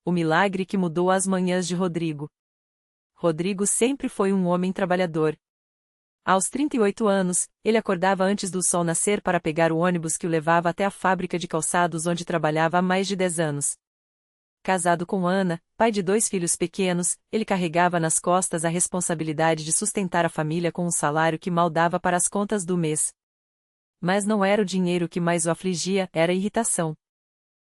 O milagre que mudou as manhãs de Rodrigo. Rodrigo sempre foi um homem trabalhador. Aos 38 anos, ele acordava antes do sol nascer para pegar o ônibus que o levava até a fábrica de calçados onde trabalhava há mais de 10 anos. Casado com Ana, pai de 2 filhos pequenos, ele carregava nas costas a responsabilidade de sustentar a família com um salário que mal dava para as contas do mês. Mas não era o dinheiro que mais o afligia, era a irritação.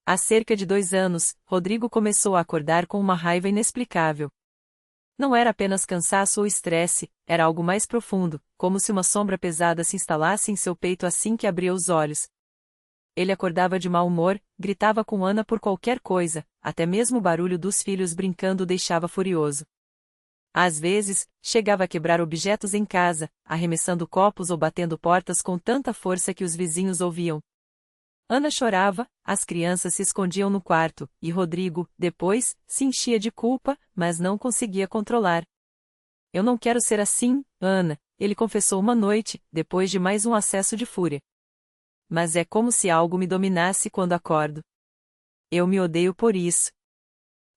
Há cerca de 2 anos, Rodrigo começou a acordar com uma raiva inexplicável. Não era apenas cansaço ou estresse, era algo mais profundo, como se uma sombra pesada se instalasse em seu peito assim que abria os olhos. Ele acordava de mau humor, gritava com Ana por qualquer coisa, até mesmo o barulho dos filhos brincando o deixava furioso. Às vezes, chegava a quebrar objetos em casa, arremessando copos ou batendo portas com tanta força que os vizinhos ouviam. Ana chorava, as crianças se escondiam no quarto, e Rodrigo, depois, se enchia de culpa, mas não conseguia controlar. Eu não quero ser assim, Ana, ele confessou uma noite, depois de mais um acesso de fúria. Mas é como se algo me dominasse quando acordo. Eu me odeio por isso.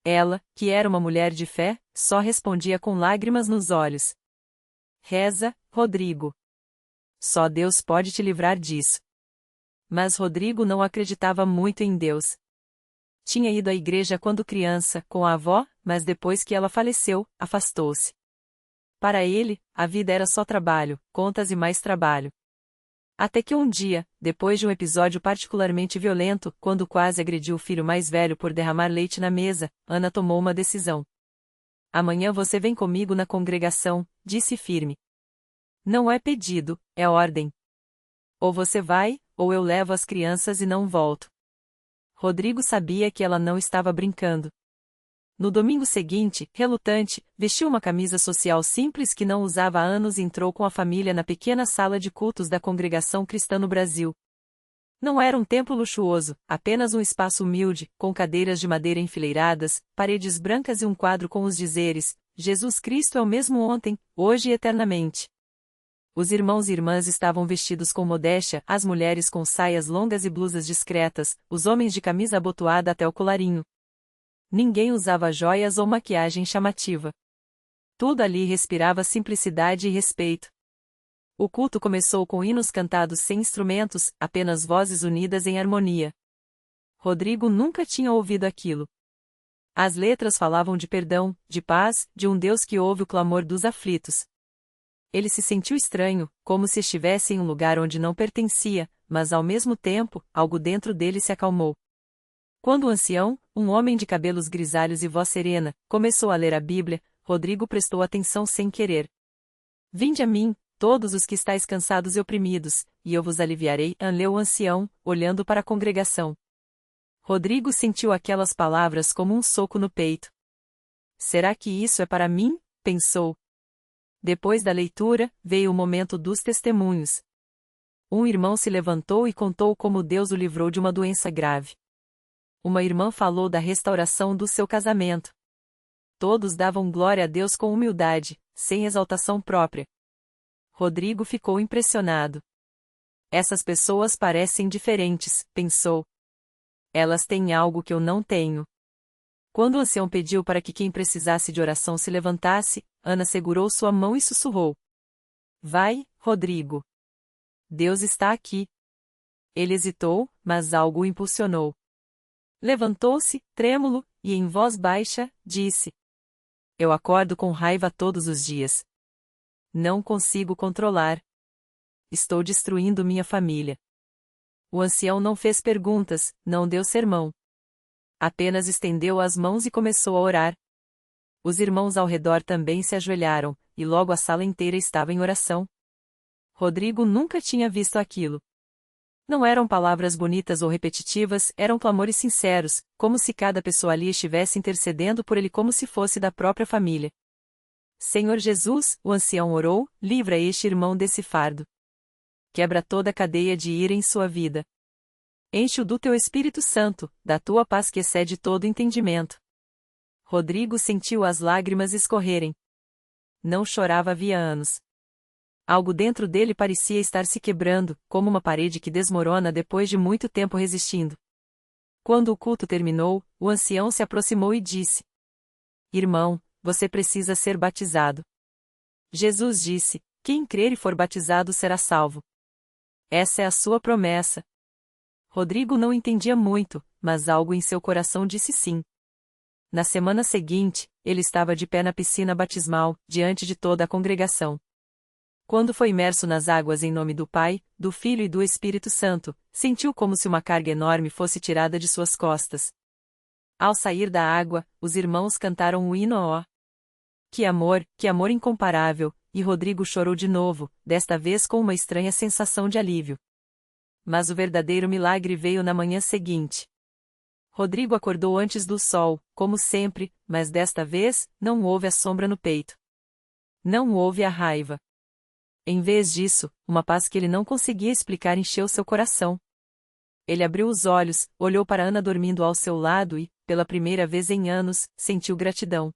Ela, que era uma mulher de fé, só respondia com lágrimas nos olhos. Reza, Rodrigo. Só Deus pode te livrar disso. Mas Rodrigo não acreditava muito em Deus. Tinha ido à igreja quando criança, com a avó, mas depois que ela faleceu, afastou-se. Para ele, a vida era só trabalho, contas e mais trabalho. Até que um dia, depois de um episódio particularmente violento, quando quase agrediu o filho mais velho por derramar leite na mesa, Ana tomou uma decisão. Amanhã você vem comigo na congregação, disse firme. Não é pedido, é ordem. Ou você vai, ou eu levo as crianças e não volto. Rodrigo sabia que ela não estava brincando. No domingo seguinte, relutante, vestiu uma camisa social simples que não usava há anos e entrou com a família na pequena sala de cultos da Congregação Cristã no Brasil. Não era um templo luxuoso, apenas um espaço humilde, com cadeiras de madeira enfileiradas, paredes brancas e um quadro com os dizeres: Jesus Cristo é o mesmo ontem, hoje e eternamente. Os irmãos e irmãs estavam vestidos com modéstia, as mulheres com saias longas e blusas discretas, os homens de camisa abotoada até o colarinho. Ninguém usava joias ou maquiagem chamativa. Tudo ali respirava simplicidade e respeito. O culto começou com hinos cantados sem instrumentos, apenas vozes unidas em harmonia. Rodrigo nunca tinha ouvido aquilo. As letras falavam de perdão, de paz, de um Deus que ouve o clamor dos aflitos. Ele se sentiu estranho, como se estivesse em um lugar onde não pertencia, mas ao mesmo tempo, algo dentro dele se acalmou. Quando o ancião, um homem de cabelos grisalhos e voz serena, começou a ler a Bíblia, Rodrigo prestou atenção sem querer. Vinde a mim, todos os que estáis cansados e oprimidos, e eu vos aliviarei, leu o ancião, olhando para a congregação. Rodrigo sentiu aquelas palavras como um soco no peito. Será que isso é para mim? Pensou. Depois da leitura, veio o momento dos testemunhos. Um irmão se levantou e contou como Deus o livrou de uma doença grave. Uma irmã falou da restauração do seu casamento. Todos davam glória a Deus com humildade, sem exaltação própria. Rodrigo ficou impressionado. Essas pessoas parecem diferentes, pensou. Elas têm algo que eu não tenho. Quando o ancião pediu para que quem precisasse de oração se levantasse, Ana segurou sua mão e sussurrou. Vai, Rodrigo. Deus está aqui. Ele hesitou, mas algo o impulsionou. Levantou-se, trêmulo, e em voz baixa, disse. Eu acordo com raiva todos os dias. Não consigo controlar. Estou destruindo minha família. O ancião não fez perguntas, não deu sermão. Apenas estendeu as mãos e começou a orar. Os irmãos ao redor também se ajoelharam, e logo a sala inteira estava em oração. Rodrigo nunca tinha visto aquilo. Não eram palavras bonitas ou repetitivas, eram clamores sinceros, como se cada pessoa ali estivesse intercedendo por ele como se fosse da própria família. Senhor Jesus, o ancião orou, livra este irmão desse fardo. Quebra toda a cadeia de ira em sua vida. Enche-o do teu Espírito Santo, da tua paz que excede todo entendimento. Rodrigo sentiu as lágrimas escorrerem. Não chorava havia anos. Algo dentro dele parecia estar se quebrando, como uma parede que desmorona depois de muito tempo resistindo. Quando o culto terminou, o ancião se aproximou e disse: Irmão, você precisa ser batizado. Jesus disse: Quem crer e for batizado será salvo. Essa é a sua promessa. Rodrigo não entendia muito, mas algo em seu coração disse sim. Na semana seguinte, ele estava de pé na piscina batismal, diante de toda a congregação. Quando foi imerso nas águas em nome do Pai, do Filho e do Espírito Santo, sentiu como se uma carga enorme fosse tirada de suas costas. Ao sair da água, os irmãos cantaram o hino ó. Que amor incomparável, e Rodrigo chorou de novo, desta vez com uma estranha sensação de alívio. Mas o verdadeiro milagre veio na manhã seguinte. Rodrigo acordou antes do sol, como sempre, mas desta vez, não houve a sombra no peito. Não houve a raiva. Em vez disso, uma paz que ele não conseguia explicar encheu seu coração. Ele abriu os olhos, olhou para Ana dormindo ao seu lado e, pela primeira vez em anos, sentiu gratidão.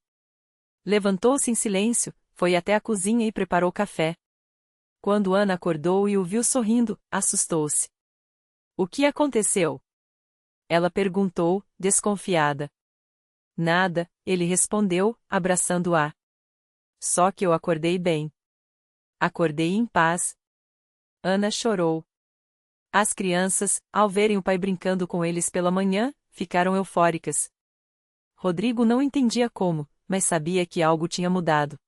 Levantou-se em silêncio, foi até a cozinha e preparou café. Quando Ana acordou e o viu sorrindo, assustou-se. O que aconteceu? Ela perguntou, desconfiada. Nada, ele respondeu, abraçando-a. Só que eu acordei bem. Acordei em paz. Ana chorou. As crianças, ao verem o pai brincando com eles pela manhã, ficaram eufóricas. Rodrigo não entendia como, mas sabia que algo tinha mudado.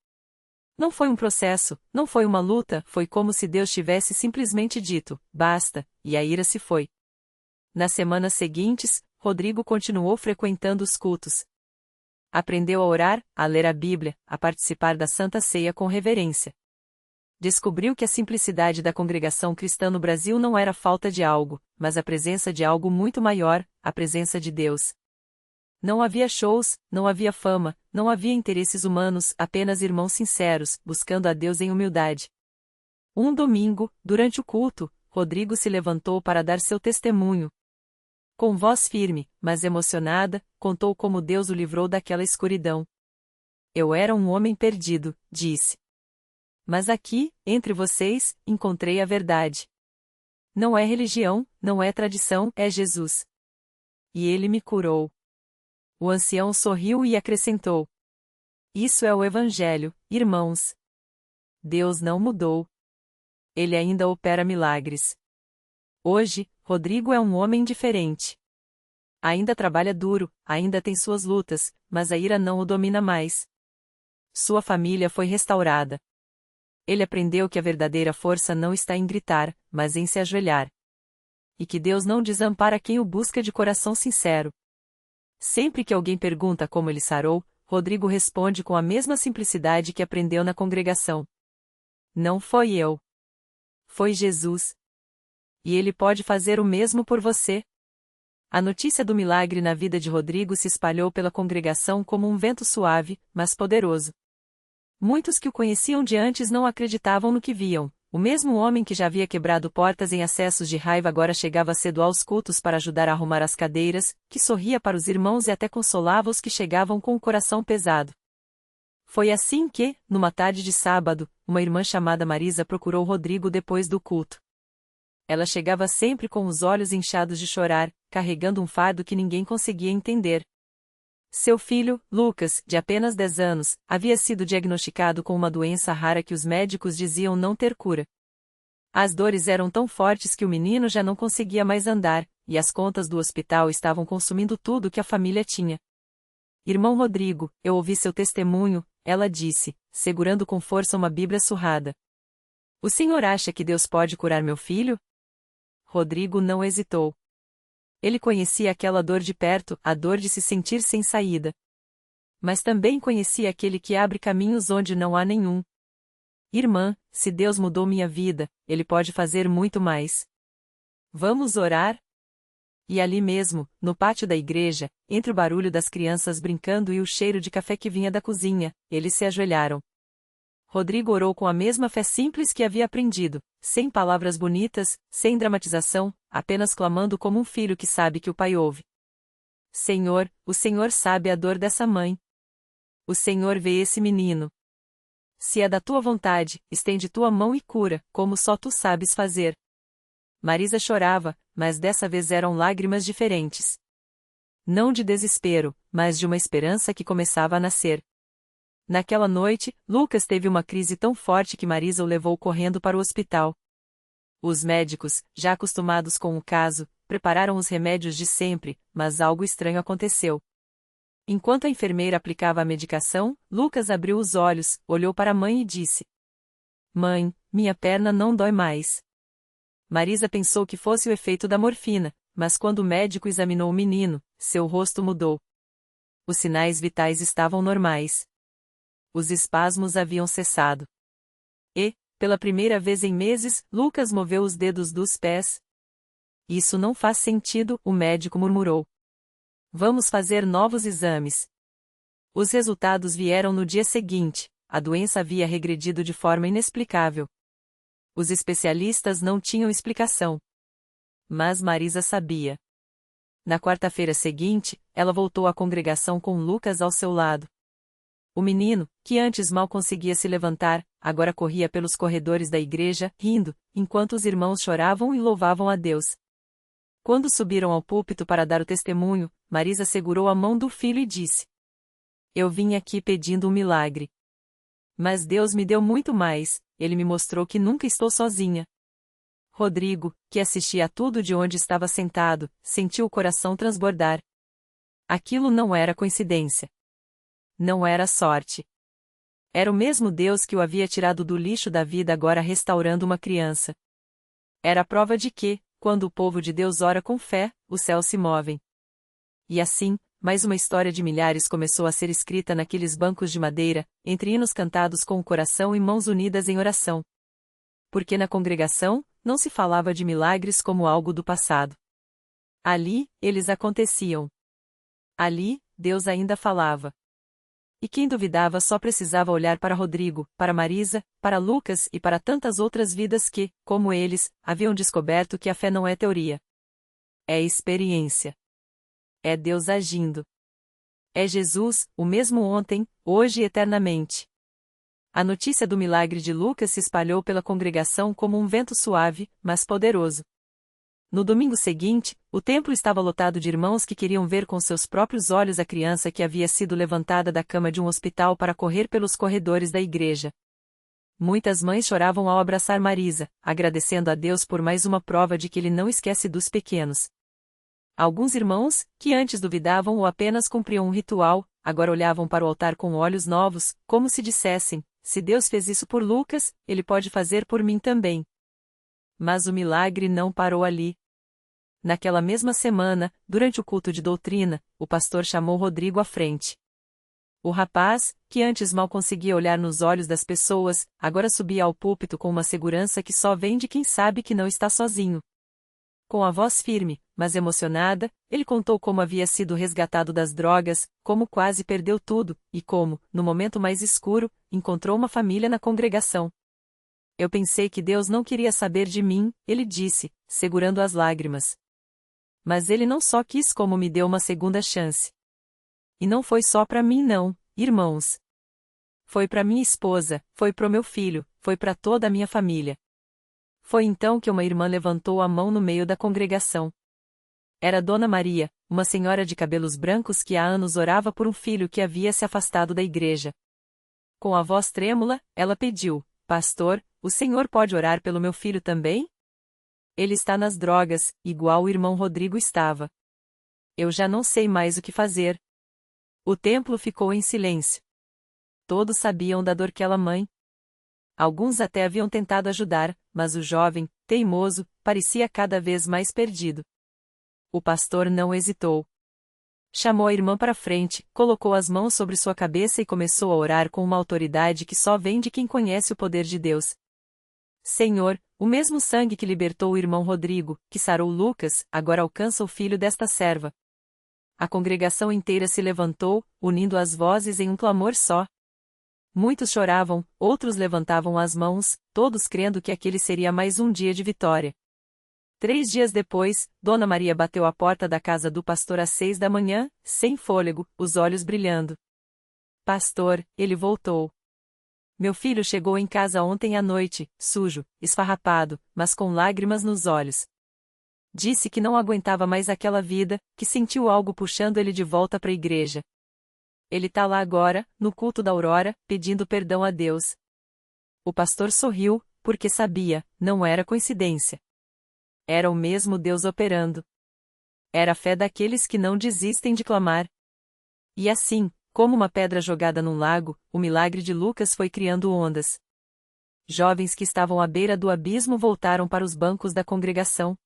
Não foi um processo, não foi uma luta, foi como se Deus tivesse simplesmente dito, basta, e a ira se foi. Nas semanas seguintes, Rodrigo continuou frequentando os cultos. Aprendeu a orar, a ler a Bíblia, a participar da Santa Ceia com reverência. Descobriu que a simplicidade da congregação cristã no Brasil não era falta de algo, mas a presença de algo muito maior, a presença de Deus. Não havia shows, não havia fama, não havia interesses humanos, apenas irmãos sinceros, buscando a Deus em humildade. Um domingo, durante o culto, Rodrigo se levantou para dar seu testemunho. Com voz firme, mas emocionada, contou como Deus o livrou daquela escuridão. Eu era um homem perdido, disse. Mas aqui, entre vocês, encontrei a verdade. Não é religião, não é tradição, é Jesus. E ele me curou. O ancião sorriu e acrescentou: Isso é o Evangelho, irmãos. Deus não mudou. Ele ainda opera milagres. Hoje, Rodrigo é um homem diferente. Ainda trabalha duro, ainda tem suas lutas, mas a ira não o domina mais. Sua família foi restaurada. Ele aprendeu que a verdadeira força não está em gritar, mas em se ajoelhar. E que Deus não desampara quem o busca de coração sincero. Sempre que alguém pergunta como ele sarou, Rodrigo responde com a mesma simplicidade que aprendeu na congregação. Não foi eu. Foi Jesus. E ele pode fazer o mesmo por você. A notícia do milagre na vida de Rodrigo se espalhou pela congregação como um vento suave, mas poderoso. Muitos que o conheciam de antes não acreditavam no que viam. O mesmo homem que já havia quebrado portas em acessos de raiva agora chegava cedo aos cultos para ajudar a arrumar as cadeiras, que sorria para os irmãos e até consolava os que chegavam com o coração pesado. Foi assim que, numa tarde de sábado, uma irmã chamada Marisa procurou Rodrigo depois do culto. Ela chegava sempre com os olhos inchados de chorar, carregando um fardo que ninguém conseguia entender. Seu filho, Lucas, de apenas 10 anos, havia sido diagnosticado com uma doença rara que os médicos diziam não ter cura. As dores eram tão fortes que o menino já não conseguia mais andar, e as contas do hospital estavam consumindo tudo que a família tinha. Irmão Rodrigo, eu ouvi seu testemunho, ela disse, segurando com força uma Bíblia surrada. O senhor acha que Deus pode curar meu filho? Rodrigo não hesitou. Ele conhecia aquela dor de perto, a dor de se sentir sem saída. Mas também conhecia aquele que abre caminhos onde não há nenhum. Irmã, se Deus mudou minha vida, Ele pode fazer muito mais. Vamos orar? E ali mesmo, no pátio da igreja, entre o barulho das crianças brincando e o cheiro de café que vinha da cozinha, eles se ajoelharam. Rodrigo orou com a mesma fé simples que havia aprendido, sem palavras bonitas, sem dramatização, apenas clamando como um filho que sabe que o pai ouve. Senhor, o Senhor sabe a dor dessa mãe. O Senhor vê esse menino. Se é da tua vontade, estende tua mão e cura, como só tu sabes fazer. Marisa chorava, mas dessa vez eram lágrimas diferentes. Não de desespero, mas de uma esperança que começava a nascer. Naquela noite, Lucas teve uma crise tão forte que Marisa o levou correndo para o hospital. Os médicos, já acostumados com o caso, prepararam os remédios de sempre, mas algo estranho aconteceu. Enquanto a enfermeira aplicava a medicação, Lucas abriu os olhos, olhou para a mãe e disse: Mãe, minha perna não dói mais. Marisa pensou que fosse o efeito da morfina, mas quando o médico examinou o menino, seu rosto mudou. Os sinais vitais estavam normais. Os espasmos haviam cessado. E, pela primeira vez em meses, Lucas moveu os dedos dos pés. Isso não faz sentido, o médico murmurou. Vamos fazer novos exames. Os resultados vieram no dia seguinte. A doença havia regredido de forma inexplicável. Os especialistas não tinham explicação. Mas Marisa sabia. Na quarta-feira seguinte, ela voltou à congregação com Lucas ao seu lado. O menino, que antes mal conseguia se levantar, agora corria pelos corredores da igreja, rindo, enquanto os irmãos choravam e louvavam a Deus. Quando subiram ao púlpito para dar o testemunho, Marisa segurou a mão do filho e disse: Eu vim aqui pedindo um milagre. Mas Deus me deu muito mais, ele me mostrou que nunca estou sozinha. Rodrigo, que assistia a tudo de onde estava sentado, sentiu o coração transbordar. Aquilo não era coincidência. Não era sorte. Era o mesmo Deus que o havia tirado do lixo da vida agora restaurando uma criança. Era a prova de que, quando o povo de Deus ora com fé, os céus se movem. E assim, mais uma história de milhares começou a ser escrita naqueles bancos de madeira, entre hinos cantados com o coração e mãos unidas em oração. Porque na congregação, não se falava de milagres como algo do passado. Ali, eles aconteciam. Ali, Deus ainda falava. E quem duvidava só precisava olhar para Rodrigo, para Marisa, para Lucas e para tantas outras vidas que, como eles, haviam descoberto que a fé não é teoria. É experiência. É Deus agindo. É Jesus, o mesmo ontem, hoje e eternamente. A notícia do milagre de Lucas se espalhou pela congregação como um vento suave, mas poderoso. No domingo seguinte, o templo estava lotado de irmãos que queriam ver com seus próprios olhos a criança que havia sido levantada da cama de um hospital para correr pelos corredores da igreja. Muitas mães choravam ao abraçar Marisa, agradecendo a Deus por mais uma prova de que ele não esquece dos pequenos. Alguns irmãos, que antes duvidavam ou apenas cumpriam um ritual, agora olhavam para o altar com olhos novos, como se dissessem: se Deus fez isso por Lucas, ele pode fazer por mim também. Mas o milagre não parou ali. Naquela mesma semana, durante o culto de doutrina, o pastor chamou Rodrigo à frente. O rapaz, que antes mal conseguia olhar nos olhos das pessoas, agora subia ao púlpito com uma segurança que só vem de quem sabe que não está sozinho. Com a voz firme, mas emocionada, ele contou como havia sido resgatado das drogas, como quase perdeu tudo, e como, no momento mais escuro, encontrou uma família na congregação. Eu pensei que Deus não queria saber de mim, ele disse, segurando as lágrimas. Mas ele não só quis como me deu uma segunda chance. E não foi só para mim não, irmãos. Foi para minha esposa, foi pro meu filho, foi para toda a minha família. Foi então que uma irmã levantou a mão no meio da congregação. Era Dona Maria, uma senhora de cabelos brancos que há anos orava por um filho que havia se afastado da igreja. Com a voz trêmula, ela pediu: Pastor, o senhor pode orar pelo meu filho também? Ele está nas drogas, igual o irmão Rodrigo estava. Eu já não sei mais o que fazer. O templo ficou em silêncio. Todos sabiam da dor que aquela mãe. Alguns até haviam tentado ajudar, mas o jovem, teimoso, parecia cada vez mais perdido. O pastor não hesitou. Chamou a irmã para frente, colocou as mãos sobre sua cabeça e começou a orar com uma autoridade que só vem de quem conhece o poder de Deus. Senhor, o mesmo sangue que libertou o irmão Rodrigo, que sarou Lucas, agora alcança o filho desta serva. A congregação inteira se levantou, unindo as vozes em um clamor só. Muitos choravam, outros levantavam as mãos, todos crendo que aquele seria mais um dia de vitória. 3 dias depois, Dona Maria bateu à porta da casa do pastor às 6 da manhã, sem fôlego, os olhos brilhando. Pastor, ele voltou. Meu filho chegou em casa ontem à noite, sujo, esfarrapado, mas com lágrimas nos olhos. Disse que não aguentava mais aquela vida, que sentiu algo puxando ele de volta para a igreja. Ele tá lá agora, no culto da aurora, pedindo perdão a Deus. O pastor sorriu, porque sabia, não era coincidência. Era o mesmo Deus operando. Era a fé daqueles que não desistem de clamar. E assim, como uma pedra jogada num lago, o milagre de Lucas foi criando ondas. Jovens que estavam à beira do abismo voltaram para os bancos da congregação.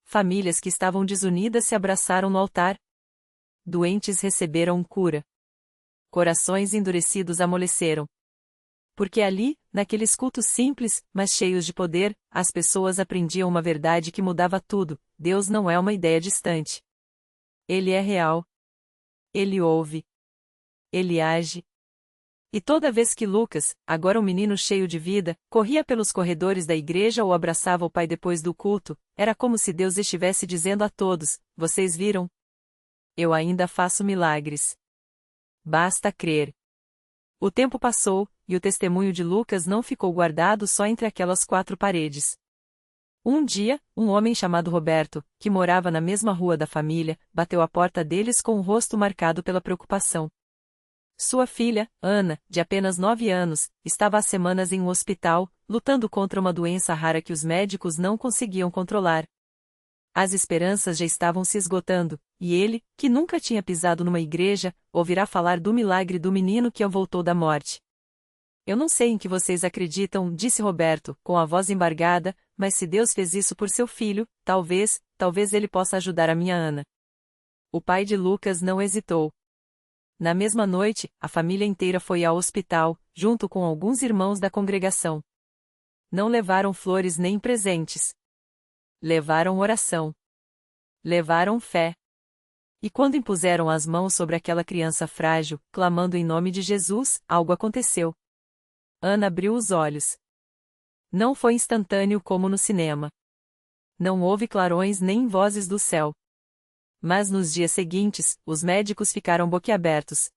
Famílias que estavam desunidas se abraçaram no altar. Doentes receberam cura. Corações endurecidos amoleceram. Porque ali, naqueles cultos simples, mas cheios de poder, as pessoas aprendiam uma verdade que mudava tudo: Deus não é uma ideia distante. Ele é real. Ele ouve. Ele age. E toda vez que Lucas, agora um menino cheio de vida, corria pelos corredores da igreja ou abraçava o pai depois do culto, era como se Deus estivesse dizendo a todos: vocês viram? Eu ainda faço milagres. Basta crer. O tempo passou, e o testemunho de Lucas não ficou guardado só entre aquelas quatro paredes. Um dia, um homem chamado Roberto, que morava na mesma rua da família, bateu à porta deles com o rosto marcado pela preocupação. Sua filha, Ana, de apenas 9 anos, estava há semanas em um hospital, lutando contra uma doença rara que os médicos não conseguiam controlar. As esperanças já estavam se esgotando, e ele, que nunca tinha pisado numa igreja, ouvirá falar do milagre do menino que voltou da morte. Eu não sei em que vocês acreditam, disse Roberto, com a voz embargada, mas se Deus fez isso por seu filho, talvez ele possa ajudar a minha Ana. O pai de Lucas não hesitou. Na mesma noite, a família inteira foi ao hospital, junto com alguns irmãos da congregação. Não levaram flores nem presentes. Levaram oração. Levaram fé. E quando impuseram as mãos sobre aquela criança frágil, clamando em nome de Jesus, algo aconteceu. Ana abriu os olhos. Não foi instantâneo como no cinema. Não houve clarões nem vozes do céu. Mas nos dias seguintes, os médicos ficaram boquiabertos.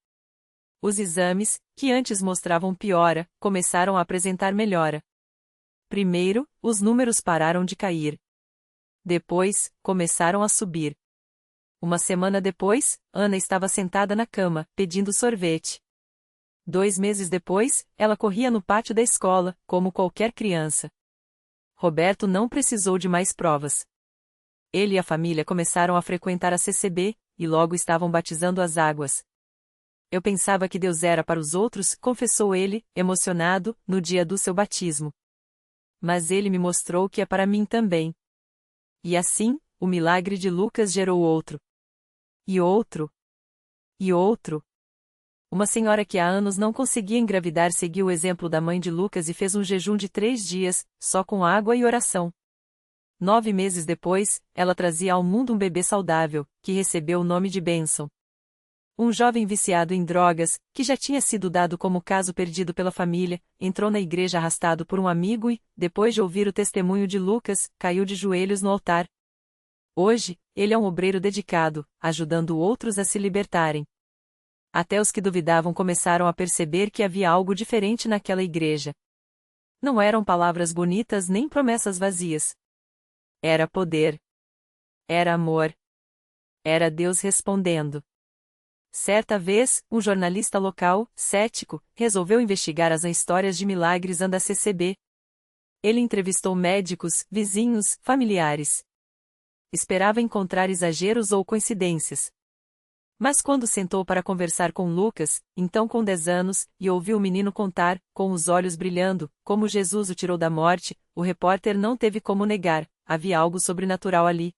Os exames, que antes mostravam piora, começaram a apresentar melhora. Primeiro, os números pararam de cair. Depois, começaram a subir. Uma semana depois, Ana estava sentada na cama, pedindo sorvete. 2 meses depois, ela corria no pátio da escola, como qualquer criança. Roberto não precisou de mais provas. Ele e a família começaram a frequentar a CCB, e logo estavam batizando as águas. Eu pensava que Deus era para os outros, confessou ele, emocionado, no dia do seu batismo. Mas ele me mostrou que é para mim também. E assim, o milagre de Lucas gerou outro. E outro. E outro. Uma senhora que há anos não conseguia engravidar seguiu o exemplo da mãe de Lucas e fez um jejum de 3 dias, só com água e oração. 9 meses depois, ela trazia ao mundo um bebê saudável, que recebeu o nome de bênção. Um jovem viciado em drogas, que já tinha sido dado como caso perdido pela família, entrou na igreja arrastado por um amigo e, depois de ouvir o testemunho de Lucas, caiu de joelhos no altar. Hoje, ele é um obreiro dedicado, ajudando outros a se libertarem. Até os que duvidavam começaram a perceber que havia algo diferente naquela igreja. Não eram palavras bonitas nem promessas vazias. Era poder. Era amor. Era Deus respondendo. Certa vez, um jornalista local, cético, resolveu investigar as histórias de milagres da CCB. Ele entrevistou médicos, vizinhos, familiares. Esperava encontrar exageros ou coincidências. Mas quando sentou para conversar com Lucas, então com 10 anos, e ouviu o menino contar, com os olhos brilhando, como Jesus o tirou da morte, o repórter não teve como negar, havia algo sobrenatural ali.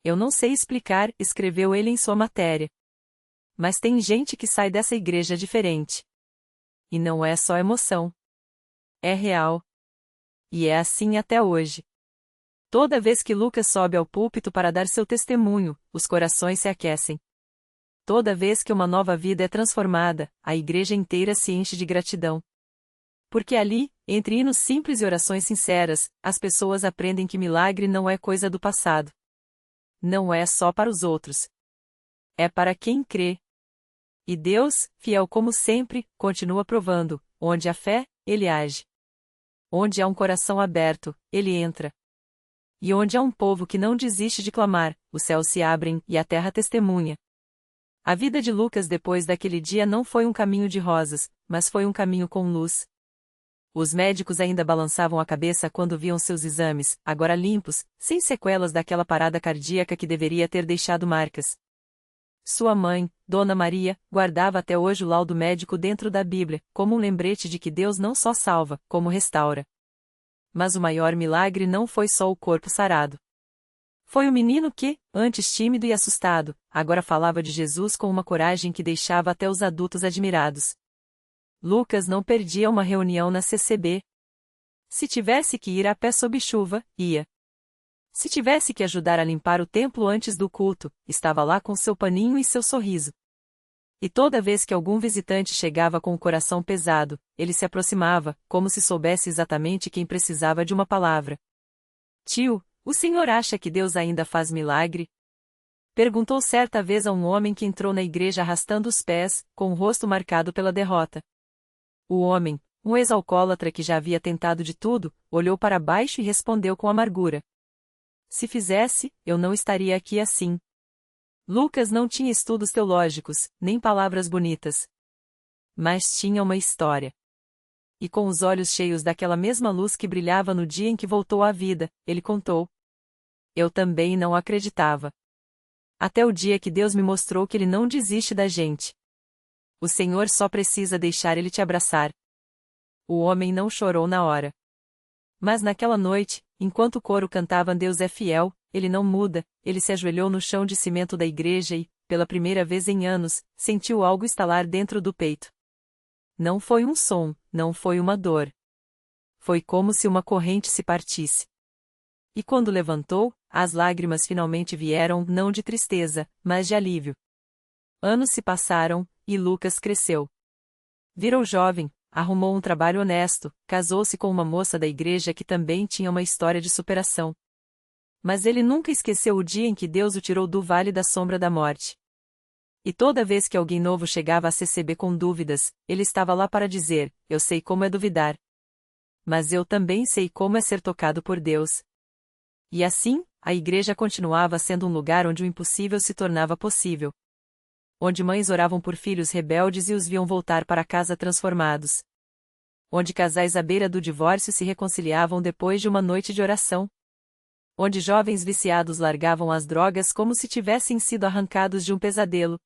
Eu não sei explicar, escreveu ele em sua matéria. Mas tem gente que sai dessa igreja diferente. E não é só emoção. É real. E é assim até hoje. Toda vez que Lucas sobe ao púlpito para dar seu testemunho, os corações se aquecem. Toda vez que uma nova vida é transformada, a igreja inteira se enche de gratidão. Porque ali, entre hinos simples e orações sinceras, as pessoas aprendem que milagre não é coisa do passado. Não é só para os outros. É para quem crê. E Deus, fiel como sempre, continua provando: onde há fé, Ele age. Onde há um coração aberto, Ele entra. E onde há um povo que não desiste de clamar, os céus se abrem e a terra testemunha. A vida de Lucas depois daquele dia não foi um caminho de rosas, mas foi um caminho com luz. Os médicos ainda balançavam a cabeça quando viam seus exames, agora limpos, sem sequelas daquela parada cardíaca que deveria ter deixado marcas. Sua mãe, Dona Maria, guardava até hoje o laudo médico dentro da Bíblia, como um lembrete de que Deus não só salva, como restaura. Mas o maior milagre não foi só o corpo sarado. Foi o menino que, antes tímido e assustado, agora falava de Jesus com uma coragem que deixava até os adultos admirados. Lucas não perdia uma reunião na CCB. Se tivesse que ir a pé sob chuva, ia. Se tivesse que ajudar a limpar o templo antes do culto, estava lá com seu paninho e seu sorriso. E toda vez que algum visitante chegava com o coração pesado, ele se aproximava, como se soubesse exatamente quem precisava de uma palavra. Tio, o senhor acha que Deus ainda faz milagre? Perguntou certa vez a um homem que entrou na igreja arrastando os pés, com o rosto marcado pela derrota. O homem, um ex-alcoólatra que já havia tentado de tudo, olhou para baixo e respondeu com amargura. Se fizesse, eu não estaria aqui assim. Lucas não tinha estudos teológicos, nem palavras bonitas. Mas tinha uma história. E com os olhos cheios daquela mesma luz que brilhava no dia em que voltou à vida, ele contou. Eu também não acreditava. Até o dia que Deus me mostrou que Ele não desiste da gente. O Senhor só precisa deixar Ele te abraçar. O homem não chorou na hora. Mas naquela noite, enquanto o coro cantava Deus é fiel, Ele não muda, ele se ajoelhou no chão de cimento da igreja e, pela primeira vez em anos, sentiu algo estalar dentro do peito. Não foi um som, não foi uma dor. Foi como se uma corrente se partisse. E quando levantou, as lágrimas finalmente vieram não de tristeza, mas de alívio. Anos se passaram, e Lucas cresceu. Virou jovem, arrumou um trabalho honesto, casou-se com uma moça da igreja que também tinha uma história de superação. Mas ele nunca esqueceu o dia em que Deus o tirou do vale da sombra da morte. E toda vez que alguém novo chegava a CCB com dúvidas, ele estava lá para dizer, eu sei como é duvidar. Mas eu também sei como é ser tocado por Deus. E assim, a igreja continuava sendo um lugar onde o impossível se tornava possível. Onde mães oravam por filhos rebeldes e os viam voltar para casa transformados. Onde casais à beira do divórcio se reconciliavam depois de uma noite de oração. Onde jovens viciados largavam as drogas como se tivessem sido arrancados de um pesadelo.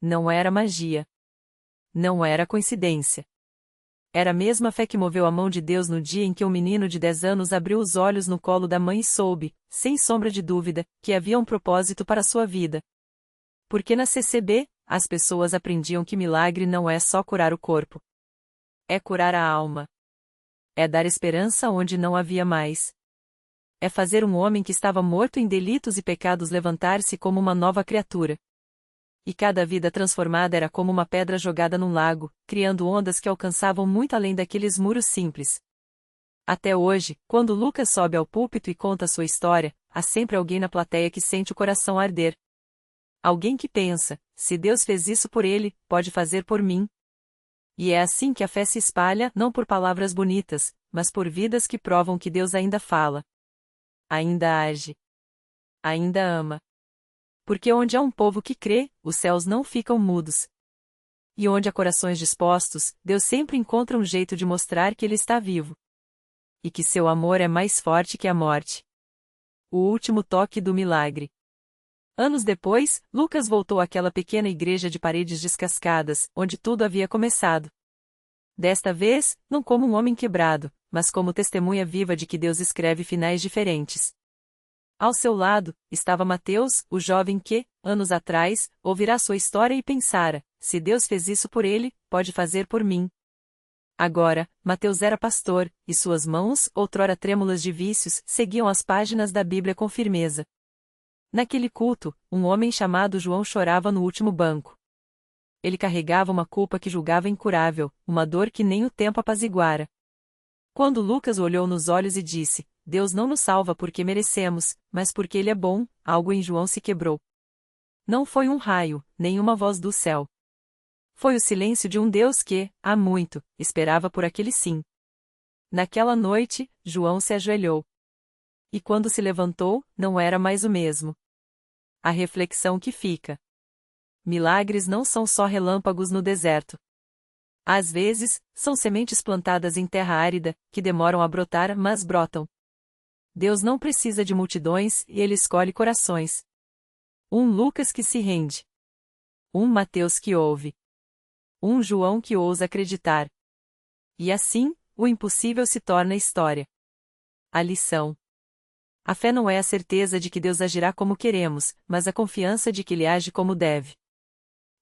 Não era magia. Não era coincidência. Era a mesma fé que moveu a mão de Deus no dia em que um menino de 10 anos abriu os olhos no colo da mãe e soube, sem sombra de dúvida, que havia um propósito para sua vida. Porque na CCB, as pessoas aprendiam que milagre não é só curar o corpo. É curar a alma. É dar esperança onde não havia mais. É fazer um homem que estava morto em delitos e pecados levantar-se como uma nova criatura. E cada vida transformada era como uma pedra jogada num lago, criando ondas que alcançavam muito além daqueles muros simples. Até hoje, quando Lucas sobe ao púlpito e conta sua história, há sempre alguém na plateia que sente o coração arder. Alguém que pensa, se Deus fez isso por ele, pode fazer por mim. E é assim que a fé se espalha, não por palavras bonitas, mas por vidas que provam que Deus ainda fala. Ainda age. Ainda ama. Porque onde há um povo que crê, os céus não ficam mudos. E onde há corações dispostos, Deus sempre encontra um jeito de mostrar que Ele está vivo. E que seu amor é mais forte que a morte. O último toque do milagre. Anos depois, Lucas voltou àquela pequena igreja de paredes descascadas, onde tudo havia começado. Desta vez, não como um homem quebrado, mas como testemunha viva de que Deus escreve finais diferentes. Ao seu lado, estava Mateus, o jovem que, anos atrás, ouvirá sua história e pensara, se Deus fez isso por ele, pode fazer por mim. Agora, Mateus era pastor, e suas mãos, outrora trêmulas de vícios, seguiam as páginas da Bíblia com firmeza. Naquele culto, um homem chamado João chorava no último banco. Ele carregava uma culpa que julgava incurável, uma dor que nem o tempo apaziguara. Quando Lucas olhou nos olhos e disse, Deus não nos salva porque merecemos, mas porque Ele é bom, algo em João se quebrou. Não foi um raio, nem uma voz do céu. Foi o silêncio de um Deus que, há muito, esperava por aquele sim. Naquela noite, João se ajoelhou. E quando se levantou, não era mais o mesmo. A reflexão que fica. Milagres não são só relâmpagos no deserto. Às vezes, são sementes plantadas em terra árida, que demoram a brotar, mas brotam. Deus não precisa de multidões e Ele escolhe corações. Um Lucas que se rende. Um Mateus que ouve. Um João que ousa acreditar. E assim, o impossível se torna história. A lição. A fé não é a certeza de que Deus agirá como queremos, mas a confiança de que Ele age como deve.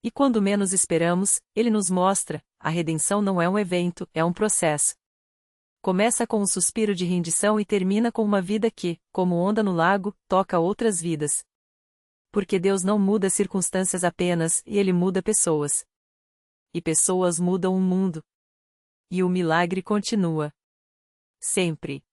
E quando menos esperamos, Ele nos mostra: a redenção não é um evento, é um processo. Começa com um suspiro de rendição e termina com uma vida que, como onda no lago, toca outras vidas. Porque Deus não muda circunstâncias apenas, e Ele muda pessoas. E pessoas mudam o mundo. E o milagre continua. Sempre.